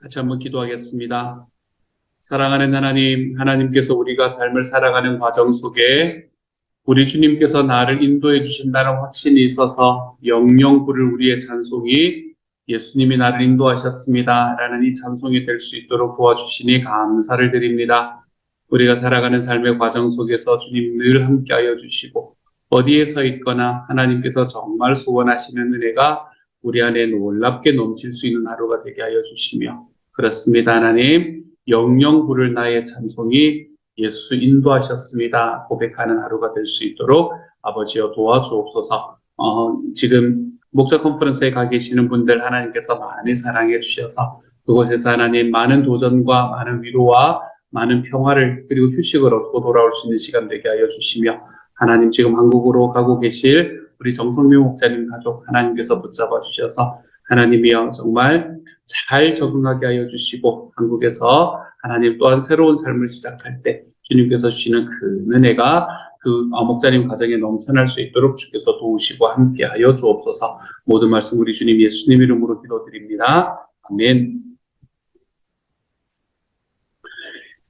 같이 한번 기도하겠습니다. 사랑하는 하나님, 하나님께서 우리가 삶을 살아가는 과정 속에 우리 주님께서 나를 인도해 주신다는 확신이 있어서 영영 부를 우리의 찬송이 예수님이 나를 인도하셨습니다 라는 이 찬송이 될 수 있도록 도와주시니 감사를 드립니다. 우리가 살아가는 삶의 과정 속에서 주님 늘 함께하여 주시고 어디에 서 있거나 하나님께서 정말 소원하시는 은혜가 우리 안에 놀랍게 넘칠 수 있는 하루가 되게 하여 주시며, 그렇습니다 하나님, 영영 부를 나의 찬송이 예수 인도하셨습니다 고백하는 하루가 될 수 있도록 아버지여 도와주옵소서. 지금 목자 컨퍼런스에 가 계시는 분들 하나님께서 많이 사랑해 주셔서 그곳에서 하나님 많은 도전과 많은 위로와 많은 평화를 그리고 휴식을 얻고 돌아올 수 있는 시간 되게 하여 주시며, 하나님 지금 한국으로 가고 계실 우리 정성묘 목자님 가족 하나님께서 붙잡아 주셔서 하나님이여 정말 잘 적응하게 하여 주시고, 한국에서 하나님 또한 새로운 삶을 시작할 때 주님께서 주시는 그 은혜가 그 목자님 가정에 넘쳐날 수 있도록 주께서 도우시고 함께하여 주옵소서. 모든 말씀 우리 주님 예수님 이름으로 기도드립니다. 아멘.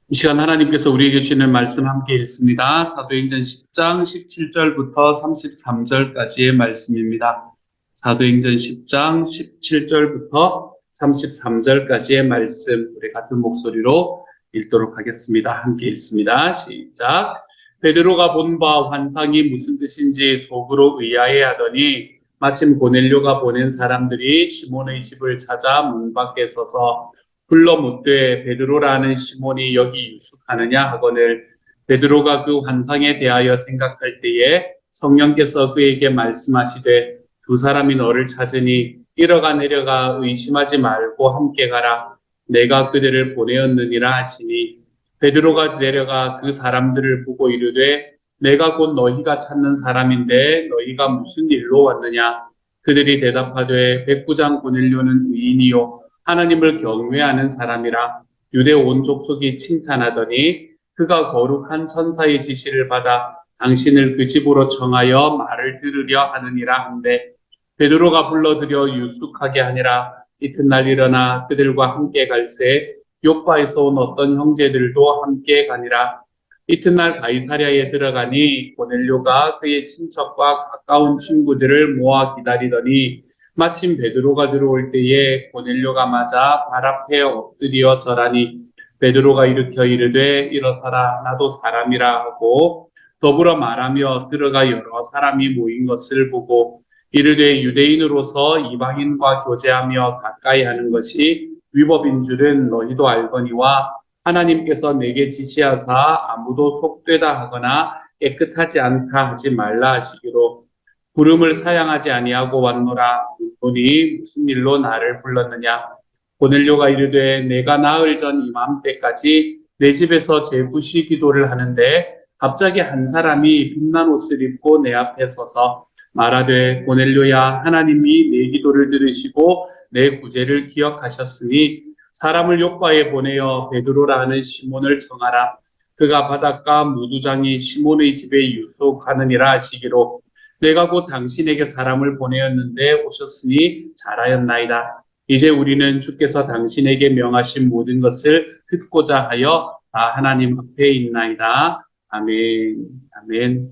이 시간 하나님께서 우리에게 주시는 말씀 함께 읽습니다. 사도행전 10장 17절부터 33절까지의 말씀입니다. 사도행전 10장 17절부터 33절까지의 말씀 우리 같은 목소리로 읽도록 하겠습니다. 함께 읽습니다. 시작. 베드로가 본 바 환상이 무슨 뜻인지 속으로 의아해하더니 마침 고넬료가 보낸 사람들이 시몬의 집을 찾아 문 밖에 서서 불러 묻되 베드로라는 시몬이 여기 유숙하느냐 하거늘, 베드로가 그 환상에 대하여 생각할 때에 성령께서 그에게 말씀하시되 두 사람이 너를 찾으니 이러가 내려가 의심하지 말고 함께 가라. 내가 그들을 보내었느니라 하시니, 베드로가 내려가 그 사람들을 보고 이르되 내가 곧 너희가 찾는 사람인데 너희가 무슨 일로 왔느냐. 그들이 대답하되 백부장 고넬료는 의인이요 하나님을 경외하는 사람이라 유대 온 족속이 칭찬하더니 그가 거룩한 천사의 지시를 받아 당신을 그 집으로 청하여 말을 들으려 하느니라 한데, 베드로가 불러들여 유숙하게 하니라. 이튿날 일어나 그들과 함께 갈새 욥바에서 온 어떤 형제들도 함께 가니라. 이튿날 가이사랴에 들어가니 고넬료가 그의 친척과 가까운 친구들을 모아 기다리더니 마침 베드로가 들어올 때에 고넬료가 맞아 발 앞에 엎드려 절하니, 베드로가 일으켜 이르되 일어서라 나도 사람이라 하고 더불어 말하며 들어가 여러 사람이 모인 것을 보고 이르되 유대인으로서 이방인과 교제하며 가까이 하는 것이 위법인 줄은 너희도 알거니와 하나님께서 내게 지시하사 아무도 속되다 하거나 깨끗하지 않다 하지 말라 하시기로 부름을 사양하지 아니하고 왔노라. 묻더니 무슨 일로 나를 불렀느냐. 고넬료가 이르되 내가 나흘 전 이맘때까지 내 집에서 제부시 기도를 하는데 갑자기 한 사람이 빛난 옷을 입고 내 앞에 서서 말하되 고넬료야, 하나님이 내 기도를 들으시고 내 구제를 기억하셨으니 사람을 욥바에 보내어 베드로라 하는 시몬을 청하라. 그가 바닷가 무두장이 시몬의 집에 유숙하느니라 하시기로 내가 곧 당신에게 사람을 보내었는데 오셨으니 잘하였나이다. 이제 우리는 주께서 당신에게 명하신 모든 것을 듣고자 하여 다 하나님 앞에 있나이다. 아멘. 아멘.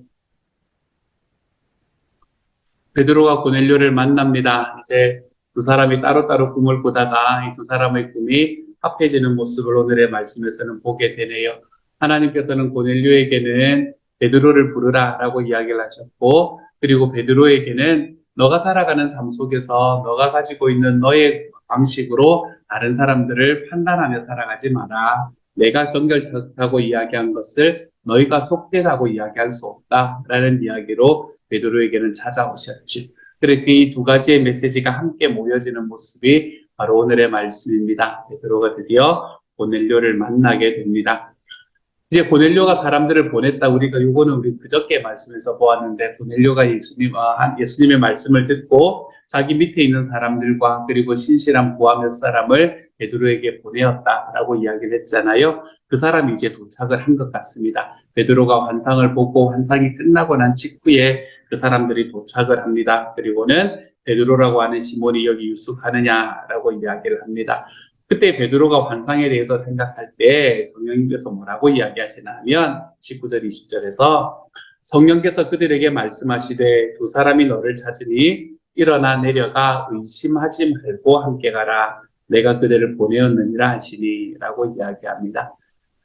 베드로가 고넬료를 만납니다. 이제 두 사람이 따로따로 꿈을 꾸다가 이 두 사람의 꿈이 합해지는 모습을 오늘의 말씀에서는 보게 되네요. 하나님께서는 고넬료에게는 베드로를 부르라 라고 이야기를 하셨고, 그리고 베드로에게는 너가 살아가는 삶 속에서 너가 가지고 있는 너의 방식으로 다른 사람들을 판단하며 살아가지 마라. 내가 정결하다고 이야기한 것을 너희가 속되다고 이야기할 수 없다라는 이야기로 베드로에게는 찾아오셨지. 그래서 이 두 가지의 메시지가 함께 모여지는 모습이 바로 오늘의 말씀입니다. 베드로가 드디어 고넬료를 만나게 됩니다. 이제 고넬료가 사람들을 보냈다. 우리가 요거는 우리 그저께 말씀에서 보았는데, 고넬료가 예수님의 말씀을 듣고 자기 밑에 있는 사람들과 그리고 신실한 부하 몇 사람을 베드로에게 보내었다라고 이야기를 했잖아요. 그 사람이 이제 도착을 한 것 같습니다. 베드로가 환상을 보고 환상이 끝나고 난 직후에 그 사람들이 도착을 합니다. 그리고는 베드로라고 하는 시몬이 여기 유숙하느냐라고 이야기를 합니다. 그때 베드로가 환상에 대해서 생각할 때 성령님께서 뭐라고 이야기하시냐면 19절, 20절에서 성령께서 그들에게 말씀하시되 두 사람이 너를 찾으니 일어나 내려가 의심하지 말고 함께 가라. 내가 그들을 보내었느니라 하시니 라고 이야기합니다.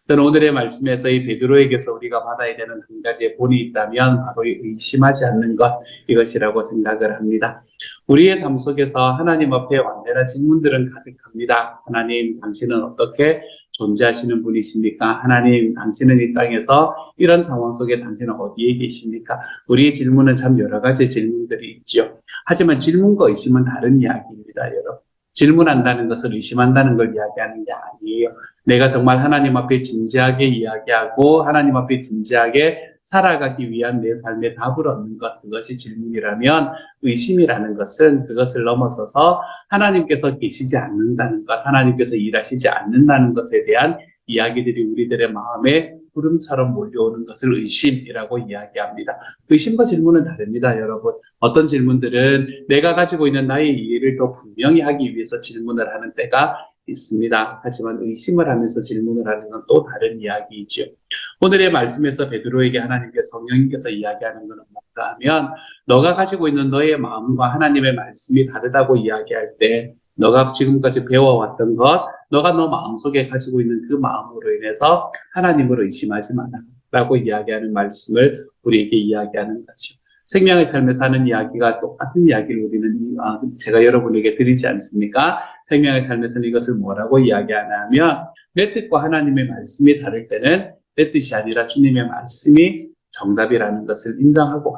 저는 오늘의 말씀에서 이 베드로에게서 우리가 받아야 되는 한 가지의 본이 있다면 바로 이 의심하지 않는 것, 이것이라고 생각을 합니다. 우리의 삶 속에서 하나님 앞에 완전한 질문들은 가득합니다. 하나님, 당신은 어떻게 존재하시는 분이십니까? 하나님, 당신은 이 땅에서 이런 상황 속에 당신은 어디에 계십니까? 우리의 질문은 참 여러 가지 질문들이 있죠. 하지만 질문과 의심은 다른 이야기입니다, 여러분. 질문한다는 것을 의심한다는 걸 이야기하는 게 아니에요. 내가 정말 하나님 앞에 진지하게 이야기하고 하나님 앞에 진지하게 살아가기 위한 내 삶의 답을 얻는 것, 그것이 질문이라면 의심이라는 것은 그것을 넘어서서 하나님께서 계시지 않는다는 것, 하나님께서 일하시지 않는다는 것에 대한 이야기들이 우리들의 마음에 구름처럼 몰려오는 것을 의심이라고 이야기합니다. 의심과 질문은 다릅니다, 여러분. 어떤 질문들은 내가 가지고 있는 나의 이해를 더 분명히 하기 위해서 질문을 하는 때가 있습니다. 하지만 의심을 하면서 질문을 하는 건 또 다른 이야기이죠. 오늘의 말씀에서 베드로에게 성령님께서 이야기하는 것은 뭔가 하면 너가 가지고 있는 너의 마음과 하나님의 말씀이 다르다고 이야기할 때 너가 지금까지 배워왔던 것, 너가 너 마음속에 가지고 있는 그 마음으로 인해서 하나님을 의심하지 마라 라고 이야기하는 말씀을 우리에게 이야기하는 거죠. 생명의 삶에 사는 이야기가 똑같은 이야기를 우리는 제가 여러분에게 드리지 않습니까? 생명의 삶에서는 이것을 뭐라고 이야기하냐면 내 뜻과 하나님의 말씀이 다를 때는 내 뜻이 아니라 주님의 말씀이 정답이라는 것을 인정하고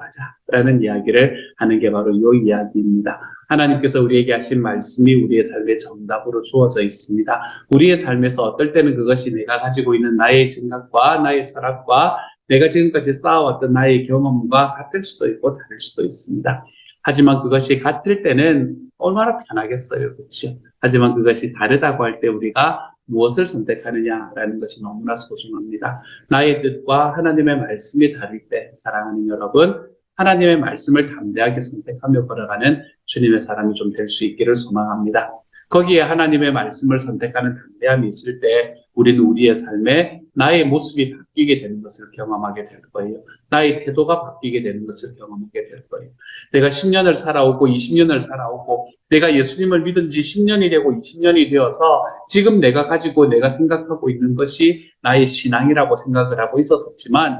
가자라는 이야기를 하는 게 바로 이 이야기입니다. 하나님께서 우리에게 하신 말씀이 우리의 삶의 정답으로 주어져 있습니다. 우리의 삶에서 어떨 때는 그것이 내가 가지고 있는 나의 생각과 나의 철학과 내가 지금까지 쌓아왔던 나의 경험과 같을 수도 있고 다를 수도 있습니다. 하지만 그것이 같을 때는 얼마나 편하겠어요. 그렇죠? 하지만 그것이 다르다고 할 때 우리가 무엇을 선택하느냐라는 것이 너무나 소중합니다. 나의 뜻과 하나님의 말씀이 다를 때 사랑하는 여러분, 하나님의 말씀을 담대하게 선택하며 걸어가는 주님의 사람이 좀 될 수 있기를 소망합니다. 거기에 하나님의 말씀을 선택하는 담대함이 있을 때 우리는 우리의 삶에 나의 모습이 바뀌게 되는 것을 경험하게 될 거예요. 나의 태도가 바뀌게 되는 것을 경험하게 될 거예요. 내가 10년을 살아오고 20년을 살아오고 내가 예수님을 믿은 지 10년이 되고 20년이 되어서 지금 내가 가지고 내가 생각하고 있는 것이 나의 신앙이라고 생각을 하고 있었지만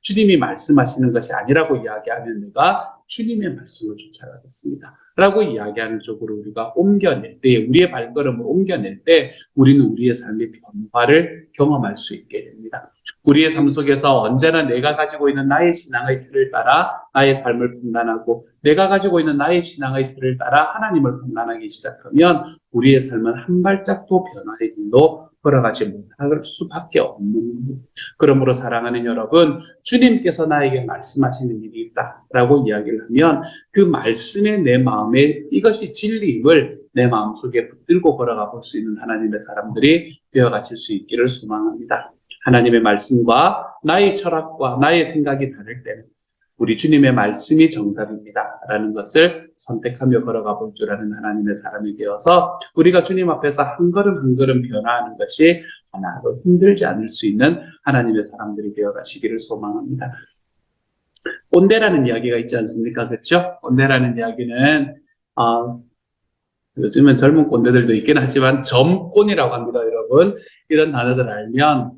주님이 말씀하시는 것이 아니라고 이야기하면 내가 주님의 말씀을 쫓아가겠습니다. 라고 이야기하는 쪽으로 우리가 옮겨낼 때, 우리의 발걸음을 옮겨낼 때 우리는 우리의 삶의 변화를 경험할 수 있게 됩니다. 우리의 삶 속에서 언제나 내가 가지고 있는 나의 신앙의 틀을 따라 나의 삶을 판단하고 내가 가지고 있는 나의 신앙의 틀을 따라 하나님을 판단하기 시작하면 우리의 삶은 한 발짝도 변화의 길로 걸어가지 못할 수밖에 없는 겁니다. 그러므로 사랑하는 여러분, 주님께서 나에게 말씀하시는 일이 있다라고 이야기를 하면 그 말씀에 내 마음에 이것이 진리임을 내 마음속에 붙들고 걸어가 볼 수 있는 하나님의 사람들이 되어가실 수 있기를 소망합니다. 하나님의 말씀과 나의 철학과 나의 생각이 다를 때는 우리 주님의 말씀이 정답입니다 라는 것을 선택하며 걸어가 볼 줄 아는 하나님의 사람이 되어서 우리가 주님 앞에서 한 걸음 한 걸음 변화하는 것이 하나도 힘들지 않을 수 있는 하나님의 사람들이 되어가시기를 소망합니다. 꼰대라는 이야기가 있지 않습니까? 그렇죠? 꼰대라는 이야기는 요즘은 젊은 꼰대들도 있긴 하지만 점꼰이라고 합니다, 여러분. 이런 단어들 알면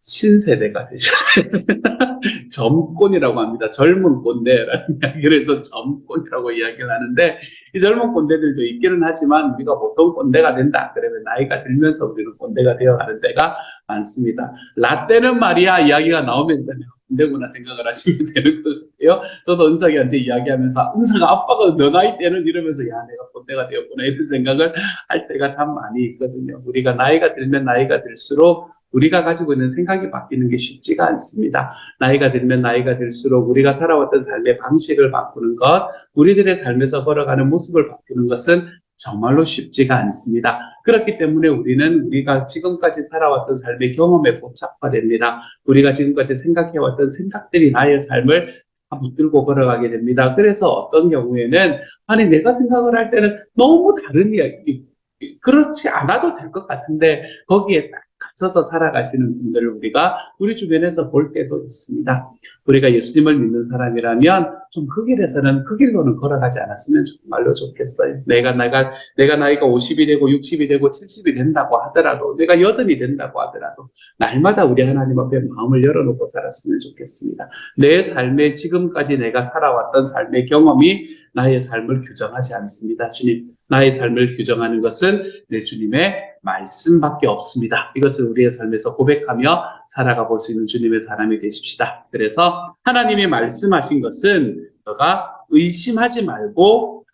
신세대가 되셔야 됩니다. 점꼰이라고 합니다. 젊은 꼰대라는 이야기를 해서 점꼰이라고 이야기를 하는데 이 젊은 꼰대들도 있기는 하지만 우리가 보통 꼰대가 된다. 그러면 나이가 들면서 우리는 꼰대가 되어가는 때가 많습니다. 라떼는 말이야 이야기가 나오면 꼰대구나 생각을 하시면 되는 것 같아요. 저도 은석이한테 이야기하면서 은석아 아빠가 너 나이 때는 이러면서 야 내가 꼰대가 되었구나 이런 생각을 할 때가 참 많이 있거든요. 우리가 나이가 들면 나이가 들수록 우리가 가지고 있는 생각이 바뀌는 게 쉽지가 않습니다. 나이가 들면 나이가 들수록 우리가 살아왔던 삶의 방식을 바꾸는 것, 우리들의 삶에서 걸어가는 모습을 바꾸는 것은 정말로 쉽지가 않습니다. 그렇기 때문에 우리가 지금까지 살아왔던 삶의 경험에 고착화됩니다. 우리가 지금까지 생각해왔던 생각들이 나의 삶을 다 붙들고 걸어가게 됩니다. 그래서 어떤 경우에는 아니 내가 생각을 할 때는 너무 다른 이야기, 그렇지 않아도 될 것 같은데 거기에 딱 갇혀서 살아가시는 분들을 우리가 우리 주변에서 볼 때도 있습니다. 우리가 예수님을 믿는 사람이라면 좀 그 길에서는 그 길로는 걸어가지 않았으면 정말로 좋겠어요. 내가 나이가 50이 되고 60이 되고 70이 된다고 하더라도, 내가 80이 된다고 하더라도 날마다 우리 하나님 앞에 마음을 열어놓고 살았으면 좋겠습니다. 내 삶에 지금까지 내가 살아왔던 삶의 경험이 나의 삶을 규정하지 않습니다. 주님, 나의 삶을 규정하는 것은 내 주님의 말씀밖에 없습니다. 이것을 우리의 삶에서 고백하며 살아가 볼 수 있는 주님의 사람이 되십시다. 그래서 하나님이 말씀하신 것은 너가 의심하지 말고,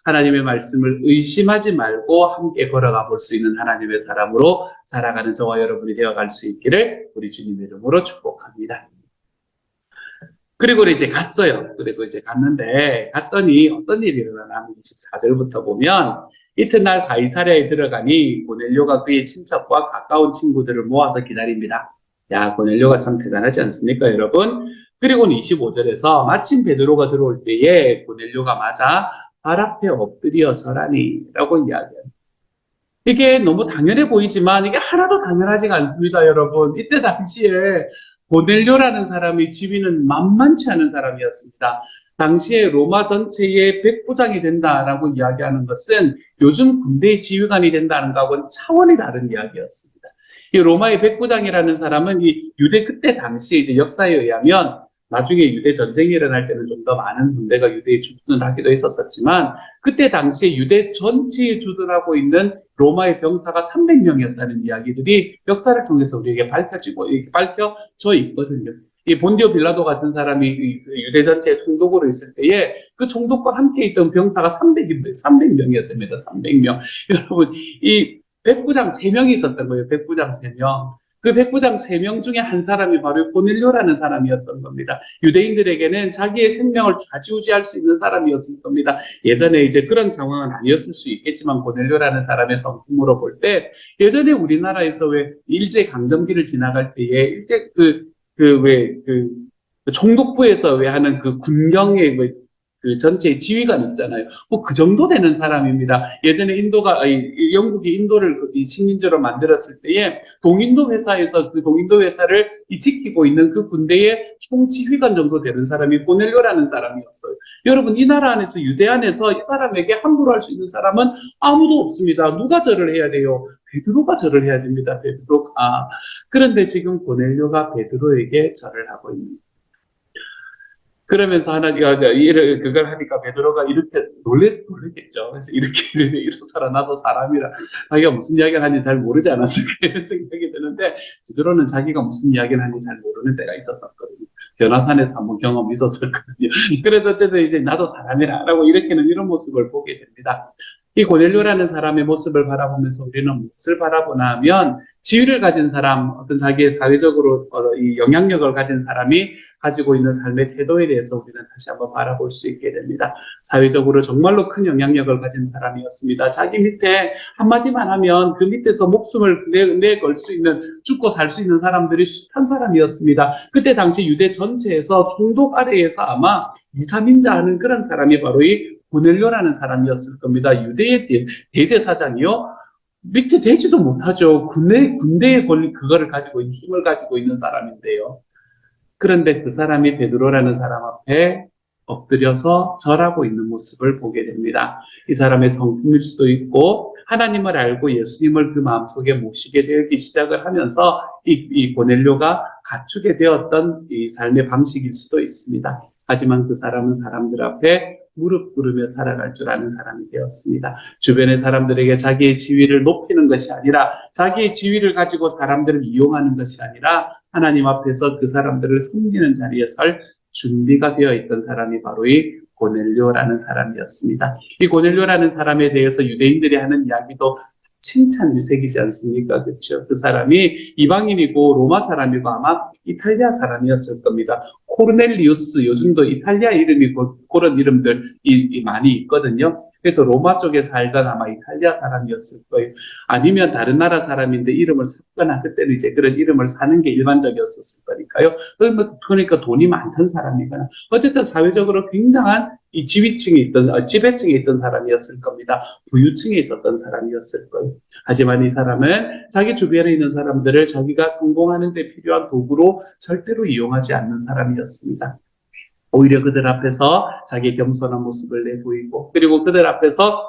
하나님의 말씀을 의심하지 말고 함께 걸어가 볼 수 있는 하나님의 사람으로 살아가는 저와 여러분이 되어갈 수 있기를 우리 주님의 이름으로 축복합니다. 그리고 이제 갔어요. 그리고 이제 갔더니 어떤 일이 일어나냐면 24절부터 보면, 이튿날 가이사랴에 들어가니 고넬료가 그의 친척과 가까운 친구들을 모아서 기다립니다. 야, 고넬료가 참 대단하지 않습니까, 여러분? 그리고는 25절에서 마침 베드로가 들어올 때에 고넬료가 맞아 발 앞에 엎드려 절하니 라고 이야기해요. 이게 너무 당연해 보이지만 이게 하나도 당연하지가 않습니다, 여러분. 이때 당시에 고넬료라는 사람의 지위는 만만치 않은 사람이었습니다. 당시에 로마 전체의 백부장이 된다라고 이야기하는 것은 요즘 군대의 지휘관이 된다는 것하고는 차원이 다른 이야기였습니다. 이 로마의 백부장이라는 사람은 이 유대 그때 당시에 이제 역사에 의하면, 나중에 유대 전쟁이 일어날 때는 좀 더 많은 군대가 유대에 주둔을 하기도 했었지만, 그때 당시에 유대 전체에 주둔하고 있는 로마의 병사가 300명이었다는 이야기들이 역사를 통해서 우리에게 밝혀져 있거든요. 이 본디오 빌라도 같은 사람이 유대 전체의 총독으로 있을 때에 그 총독과 함께 있던 병사가 300명이었답니다. 300명. 여러분, 이 백부장 3명이 있었던 거예요. 백부장 3명. 그 백부장 3명 중에 한 사람이 바로 고넬료라는 사람이었던 겁니다. 유대인들에게는 자기의 생명을 좌지우지할 수 있는 사람이었을 겁니다. 예전에 이제 그런 상황은 아니었을 수 있겠지만, 고넬료라는 사람의 성품으로 볼 때, 예전에 우리나라에서 왜 일제 강점기를 지나갈 때에 총독부에서 왜 하는 그 군경의 그 전체의 지휘관 있잖아요. 뭐 그 정도 되는 사람입니다. 예전에 영국이 인도를 식민지로 만들었을 때에 동인도 회사에서 그 동인도 회사를 지키고 있는 그 군대의 총지휘관 정도 되는 사람이 고넬료라는 사람이었어요. 여러분, 이 나라 안에서, 유대 안에서 이 사람에게 함부로 할 수 있는 사람은 아무도 없습니다. 누가 절을 해야 돼요? 베드로가 절을 해야 됩니다. 베드로가. 그런데 지금 고넬료가 베드로에게 절을 하고 있는 거예요. 그러면서 그걸 하니까 베드로가 이렇게 놀랬겠죠. 그래서 이러서라 나도 사람이라, 자기가 무슨 이야기를 하는지 잘 모르지 않았을까 이런 생각이 드는데, 베드로는 자기가 무슨 이야기를 하는지 잘 모르는 때가 있었거든요. 변화산에서 한번 경험이 있었거든요. 그래서 어쨌든 이제 나도 사람이라 라고 이렇게는 이런 모습을 보게 됩니다. 이 고넬료라는 사람의 모습을 바라보면서 우리는 무엇을 바라보나 하면, 지위를 가진 사람, 어떤 자기의 사회적으로 이 영향력을 가진 사람이 가지고 있는 삶의 태도에 대해서 우리는 다시 한번 바라볼 수 있게 됩니다. 사회적으로 정말로 큰 영향력을 가진 사람이었습니다. 자기 밑에 한마디만 하면 그 밑에서 목숨을 내걸 수 있는, 죽고 살 수 있는 사람들이 숱한 사람이었습니다. 그때 당시 유대 전체에서 총독 아래에서 아마 2, 3인자 하는 그런 사람이 바로 이 고넬료라는 사람이었을 겁니다. 유대의 대제사장이요. 밑에 되지도 못하죠. 군대의 그거를 가지고 있는, 힘을 가지고 있는 사람인데요. 그런데 그 사람이 베드로라는 사람 앞에 엎드려서 절하고 있는 모습을 보게 됩니다. 이 사람의 성품일 수도 있고, 하나님을 알고 예수님을 그 마음속에 모시게 되기 시작을 하면서 이 고넬료가 갖추게 되었던 이 삶의 방식일 수도 있습니다. 하지만 그 사람은 사람들 앞에 무릎 꿇으며 살아갈 줄 아는 사람이 되었습니다. 주변의 사람들에게 자기의 지위를 높이는 것이 아니라, 자기의 지위를 가지고 사람들을 이용하는 것이 아니라, 하나님 앞에서 그 사람들을 섬기는 자리에 설 준비가 되어 있던 사람이 바로 이 고넬료라는 사람이었습니다. 이 고넬료라는 사람에 대해서 유대인들이 하는 이야기도 칭찬 유색이지 않습니까? 그렇죠? 그 사람이 이방인이고 로마 사람이고 아마 이탈리아 사람이었을 겁니다. 코르넬리우스, 요즘도 이탈리아 이름이 그런 이름들이 많이 있거든요. 그래서 로마 쪽에 살던 아마 이탈리아 사람이었을 거예요. 아니면 다른 나라 사람인데 이름을 샀거나, 그때는 이제 그런 이름을 사는 게 일반적이었을 거니까요. 그러니까 돈이 많던 사람이거나, 어쨌든 사회적으로 굉장한 이 지배층에 있던 사람이었을 겁니다. 부유층에 있었던 사람이었을 거예요. 하지만 이 사람은 자기 주변에 있는 사람들을 자기가 성공하는 데 필요한 도구로 절대로 이용하지 않는 사람이었습니다. 오히려 그들 앞에서 자기 겸손한 모습을 내보이고, 그리고 그들 앞에서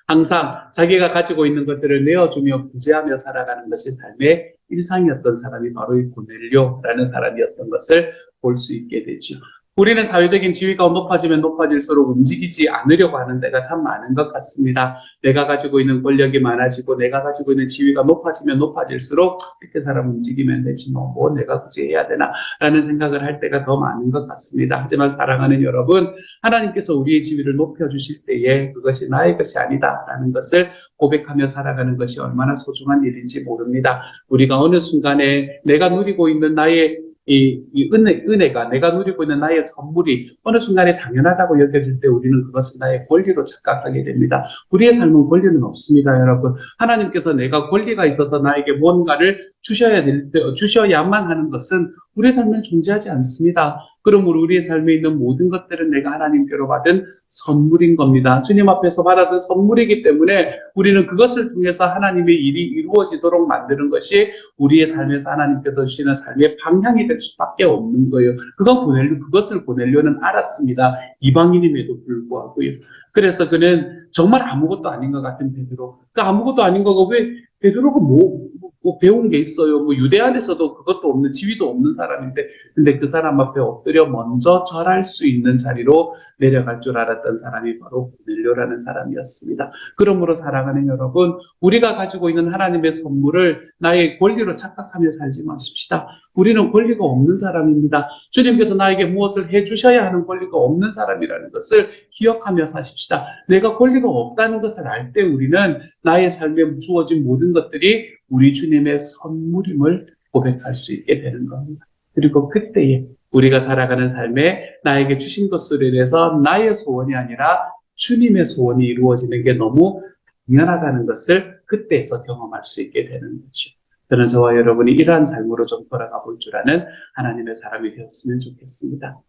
항상 자기가 가지고 있는 것들을 내어주며 구제하며 살아가는 것이 삶의 일상이었던 사람이 바로 이 고넬료라는 사람이었던 것을 볼 수 있게 되죠. 우리는 사회적인 지위가 높아지면 높아질수록 움직이지 않으려고 하는 데가 참 많은 것 같습니다. 내가 가지고 있는 권력이 많아지고 내가 가지고 있는 지위가 높아지면 높아질수록 이렇게 사람 움직이면 되지 뭐 내가 굳이 해야 되나 라는 생각을 할 때가 더 많은 것 같습니다. 하지만 사랑하는 여러분, 하나님께서 우리의 지위를 높여주실 때에 그것이 나의 것이 아니다라는 것을 고백하며 살아가는 것이 얼마나 소중한 일인지 모릅니다. 우리가 어느 순간에 내가 누리고 있는 나의 이 은혜가 내가 누리고 있는 나의 선물이 어느 순간에 당연하다고 여겨질 때 우리는 그것을 나의 권리로 착각하게 됩니다. 우리의 삶은 권리는 없습니다, 여러분. 하나님께서 내가 권리가 있어서 나에게 뭔가를 주셔야만 하는 것은 우리의 삶에 존재하지 않습니다. 그러므로 우리의 삶에 있는 모든 것들은 내가 하나님께로 받은 선물인 겁니다. 주님 앞에서 받았던 선물이기 때문에 우리는 그것을 통해서 하나님의 일이 이루어지도록 만드는 것이 우리의 삶에서 하나님께서 주시는 삶의 방향이 될 수밖에 없는 거예요. 그것을 고넬료는 알았습니다. 이방인임에도 불구하고요. 그래서 그는 정말 아무것도 아닌 것 같은 베드로. 그 아무것도 아닌 거가 왜 베드로가 뭐 배운 게 있어요. 유대 안에서도 그것도 없는, 지위도 없는 사람인데, 근데 그 사람 앞에 엎드려 먼저 절할 수 있는 자리로 내려갈 줄 알았던 사람이 바로 고넬료라는 사람이었습니다. 그러므로 사랑하는 여러분, 우리가 가지고 있는 하나님의 선물을 나의 권리로 착각하며 살지 마십시다. 우리는 권리가 없는 사람입니다. 주님께서 나에게 무엇을 해주셔야 하는 권리가 없는 사람이라는 것을 기억하며 사십시다. 내가 권리가 없다는 것을 알 때 우리는 나의 삶에 주어진 모든 것들이 우리 주님의 선물임을 고백할 수 있게 되는 겁니다. 그리고 그때에 우리가 살아가는 삶에 나에게 주신 것으로 인해서 나의 소원이 아니라 주님의 소원이 이루어지는 게 너무 당연하다는 것을 그때에서 경험할 수 있게 되는 거죠. 저는 저와 여러분이 이러한 삶으로 좀 돌아가 볼 줄 아는 하나님의 사람이 되었으면 좋겠습니다.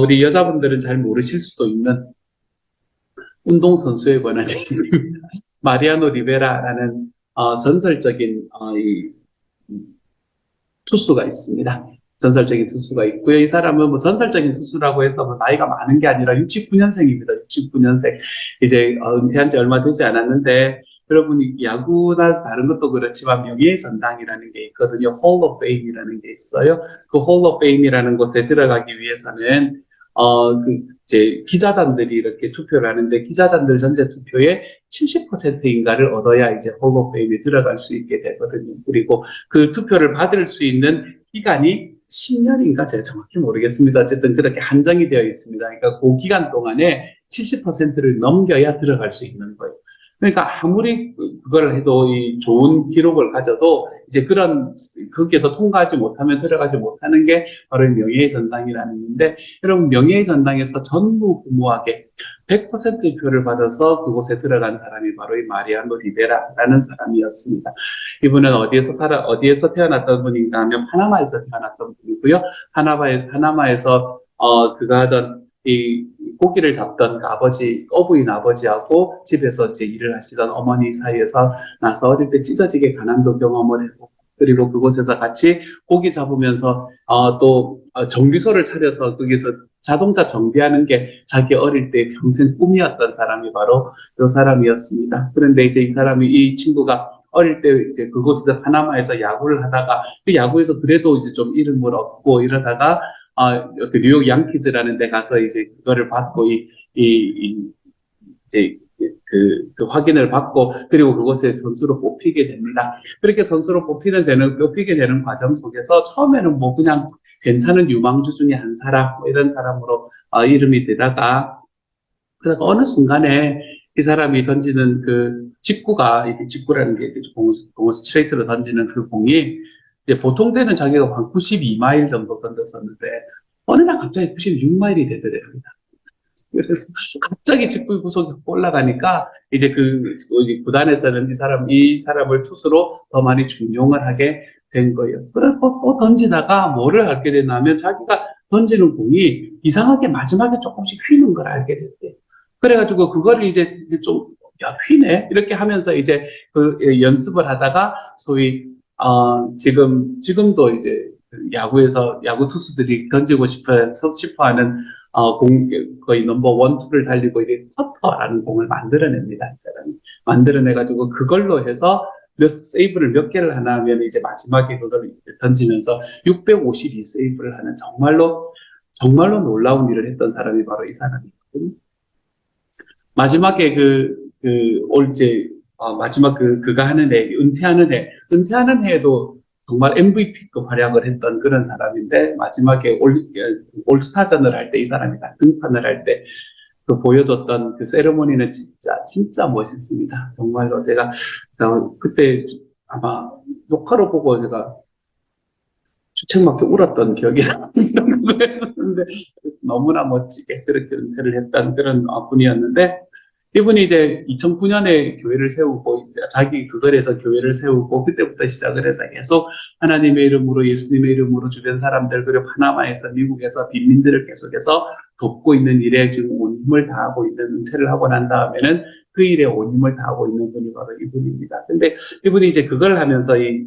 우리 여자분들은 잘 모르실 수도 있는 운동선수에 관한 얘기입니다. 마리아노 리베라라는 전설적인 투수가 있습니다. 전설적인 투수가 있고요. 이 사람은 전설적인 투수라고 해서 나이가 많은 게 아니라 69년생입니다. 69년생. 이제 은퇴한 지 얼마 되지 않았는데, 여러분이 야구나 다른 것도 그렇지만 명예의 전당이라는 게 있거든요. Hall of Fame이라는 게 있어요. 그 Hall of Fame이라는 곳에 들어가기 위해서는 이제 기자단들이 이렇게 투표를 하는데 기자단들 전체 투표의 70%인가를 얻어야 이제 Hall of Fame에 들어갈 수 있게 되거든요. 그리고 그 투표를 받을 수 있는 기간이 10년인가 제가 정확히 모르겠습니다. 어쨌든 그렇게 한정이 되어 있습니다. 그러니까 그 기간 동안에 70%를 넘겨야 들어갈 수 있는 거예요. 그러니까 아무리 그걸 해도 이 좋은 기록을 가져도 이제 거기에서 통과하지 못하면 들어가지 못하는 게 바로 명예의 전당이라는 건데, 여러분 명예의 전당에서 전무후무하게 100%의 표를 받아서 그곳에 들어간 사람이 바로 이 마리아노 리베라라는 사람이었습니다. 이분은 어디에서 태어났던 분인가 하면 파나마에서 태어났던 분이고요. 파나마에서 그가 하던 이 고기를 잡던 어부인 아버지하고 집에서 이제 일을 하시던 어머니 사이에서 나서 어릴 때 찢어지게 가난도 경험을 했고, 그리고 그곳에서 같이 고기 잡으면서 또 정비소를 차려서 거기서 자동차 정비하는 게 자기 어릴 때 평생 꿈이었던 사람이 바로 이 사람이었습니다. 그런데 이제 이 친구가 어릴 때 이제 그곳에서 파나마에서 야구를 하다가 그 야구에서 그래도 이제 좀 이름을 얻고 이러다가 그 뉴욕 양키즈라는 데 가서 이제 그거를 받고 이제 그 확인을 받고, 그리고 그곳에 선수로 뽑히게 됩니다. 그렇게 선수로 뽑히게 되는 과정 속에서 처음에는 그냥 괜찮은 유망주 중에 한 사람, 이런 사람으로 이름이 되다가, 그러다가 어느 순간에 이 사람이 던지는 그 직구라는 게 공을 스트레이트로 던지는 그 공이 이제 보통 때는 자기가 한 92마일 정도 던졌었는데 어느 날 갑자기 96마일이 되더래요. 그래서 갑자기 직구의 구속이 올라가니까 이제 구단에서는 이 사람을 투수로 더 많이 중용을 하게 된 거예요. 그래서 또 던지다가 뭐를 하게 됐냐면 자기가 던지는 공이 이상하게 마지막에 조금씩 휘는 걸 알게 됐대요. 그래가지고 그거를 이제 좀, 야, 휘네? 이렇게 하면서 이제 그 연습을 하다가 소위, 지금도 이제 야구에서 야구 투수들이 던지고 싶어 하는 거의 넘버 원, 투를 달리고 이렇게 커터라는 공을 만들어냅니다. 이 사람이. 만들어내가지고 그걸로 해서 세이브를 몇 개를 하나 하면 이제 마지막에 그걸 던지면서 652세이브를 하는 정말로 놀라운 일을 했던 사람이 바로 이 사람이거든요. 마지막에 마지막 그가 하는 해, 은퇴하는 해에도 정말 MVP급 활약을 했던 그런 사람인데, 마지막에 올스타전을 할 때 이 사람이 다 등판을 할 때 그 보여줬던 그 세레모니는 진짜 멋있습니다. 정말로 제가 그때 아마 녹화로 보고 제가 주책맞게 울었던 기억이 나는데 너무나 멋지게 그렇게 은퇴를 했던 그런 분이었는데, 이분이 이제 2009년에 교회를 세우고 이제 자기 그걸에서 교회를 세우고 그때부터 시작을 해서 계속 하나님의 이름으로, 예수님의 이름으로 주변 사람들, 그리고 파나마에서 미국에서 빈민들을 계속해서 돕고 있는 일에 지금 온 힘을 다하고 있는, 은퇴를 하고 난 다음에는 그 일에 온 힘을 다하고 있는 분이 바로 이분입니다. 근데 이분이 이제 그걸 하면서 이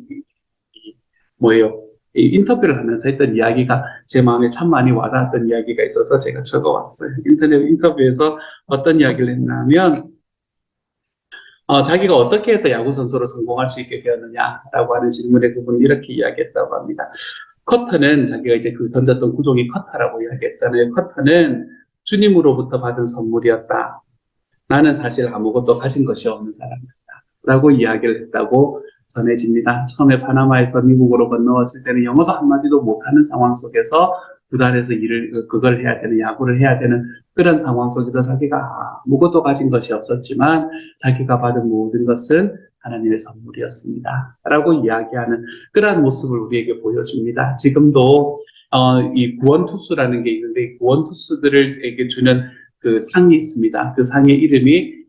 인터뷰를 하면서 했던 이야기가 제 마음에 참 많이 와닿았던 이야기가 있어서 제가 적어왔어요. 인터넷 인터뷰에서 어떤 이야기를 했냐면, 자기가 어떻게 해서 야구 선수로 성공할 수 있게 되었느냐라고 하는 질문에 그분이 이렇게 이야기했다고 합니다. 커터는, 자기가 이제 그 던졌던 구종이 커터라고 이야기했잖아요. 커터는 주님으로부터 받은 선물이었다. 나는 사실 아무것도 가진 것이 없는 사람이었다. 라고 이야기를 했다고 전해집니다. 처음에 파나마에서 미국으로 건너왔을 때는 영어도 한마디도 못하는 상황 속에서 구단에서 그걸 해야 되는, 야구를 해야 되는 그런 상황 속에서 자기가 아무것도 가진 것이 없었지만 자기가 받은 모든 것은 하나님의 선물이었습니다. 라고 이야기하는 그러한 모습을 우리에게 보여줍니다. 지금도 이 구원투수라는 게 있는데, 이 구원투수들에게 주는 그 상이 있습니다. 그 상의 이름이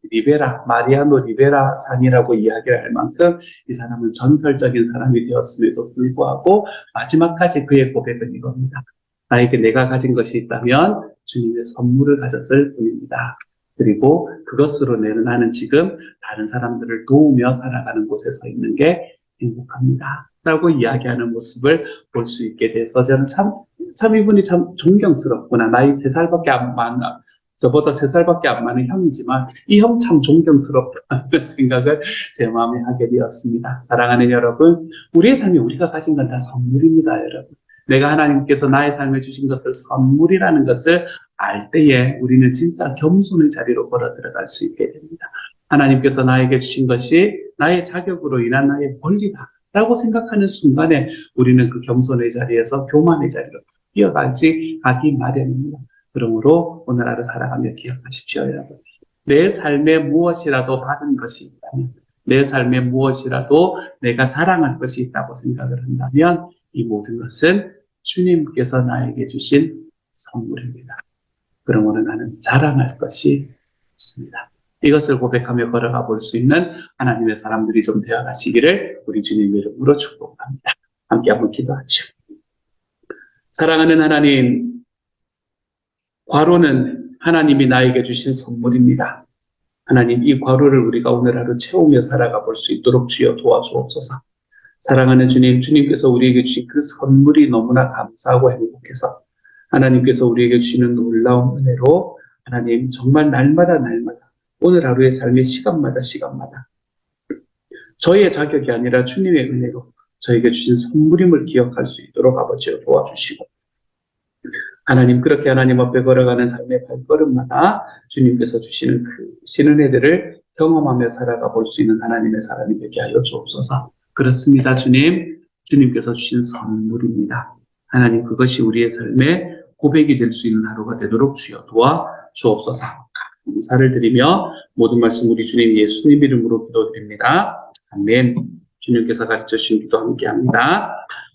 마리아노 리베라 상이라고 이야기를 할 만큼 이 사람은 전설적인 사람이 되었음에도 불구하고 마지막까지 그의 고백은 이겁니다. 나에게 내가 가진 것이 있다면 주님의 선물을 가졌을 뿐입니다. 그리고 그것으로 나는 지금 다른 사람들을 도우며 살아가는 곳에 서 있는 게 행복합니다. 라고 이야기하는 모습을 볼 수 있게 돼서 저는 참 이분이 참 존경스럽구나. 나이 3살밖에 안 많아. 저보다 3살밖에 안 많은 형이지만 이 형 참 존경스럽다는 생각을 제 마음에 하게 되었습니다. 사랑하는 여러분, 우리의 삶이 우리가 가진 건 다 선물입니다, 여러분. 내가 하나님께서 나의 삶을 주신 것을 선물이라는 것을 알 때에 우리는 진짜 겸손의 자리로 걸어 들어갈 수 있게 됩니다. 하나님께서 나에게 주신 것이 나의 자격으로 인한 나의 권리다라고 생각하는 순간에 우리는 그 겸손의 자리에서 교만의 자리로 뛰어가기 마련입니다. 그러므로 오늘 하루 살아가며 기억하십시오, 여러분. 내 삶에 무엇이라도 받은 것이 있다면, 내 삶에 무엇이라도 내가 자랑할 것이 있다고 생각을 한다면 이 모든 것은 주님께서 나에게 주신 선물입니다. 그러므로 나는 자랑할 것이 없습니다. 이것을 고백하며 걸어가 볼 수 있는 하나님의 사람들이 좀 되어가시기를 우리 주님의 이름으로 축복합니다. 함께 한번 기도하죠. 사랑하는 하나님, 과로는 하나님이 나에게 주신 선물입니다. 하나님, 이 과로를 우리가 오늘 하루 채우며 살아가 볼 수 있도록 주여 도와주옵소서. 사랑하는 주님, 주님께서 우리에게 주신 그 선물이 너무나 감사하고 행복해서 하나님께서 우리에게 주시는 놀라운 은혜로 하나님 정말 날마다 오늘 하루의 삶의 시간마다 저의 자격이 아니라 주님의 은혜로 저에게 주신 선물임을 기억할 수 있도록 아버지여 도와주시고, 하나님, 그렇게 하나님 앞에 걸어가는 삶의 발걸음마다 주님께서 주시는 그 신은혜들을 경험하며 살아가 볼 수 있는 하나님의 사람이 되게 하여 주옵소서. 그렇습니다, 주님. 주님께서 주신 선물입니다. 하나님, 그것이 우리의 삶의 고백이 될 수 있는 하루가 되도록 주여 도와 주옵소서. 감사를 드리며 모든 말씀 우리 주님 예수님 이름으로 기도드립니다. 아멘. 주님께서 가르쳐 주신 기도 함께합니다.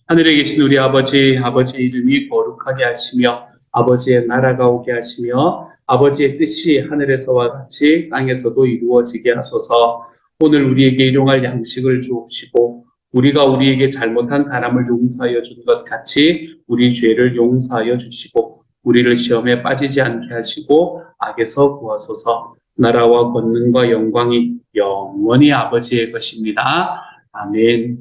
하늘에 계신 우리 아버지, 아버지의 이름이 거룩하게 하시며 아버지의 나라가 오게 하시며 아버지의 뜻이 하늘에서와 같이 땅에서도 이루어지게 하소서. 오늘 우리에게 일용할 양식을 주옵시고 우리가 우리에게 잘못한 사람을 용서하여 준 것 같이 우리 죄를 용서하여 주시고 우리를 시험에 빠지지 않게 하시고 악에서 구하소서. 나라와 권능과 영광이 영원히 아버지의 것입니다. 아멘.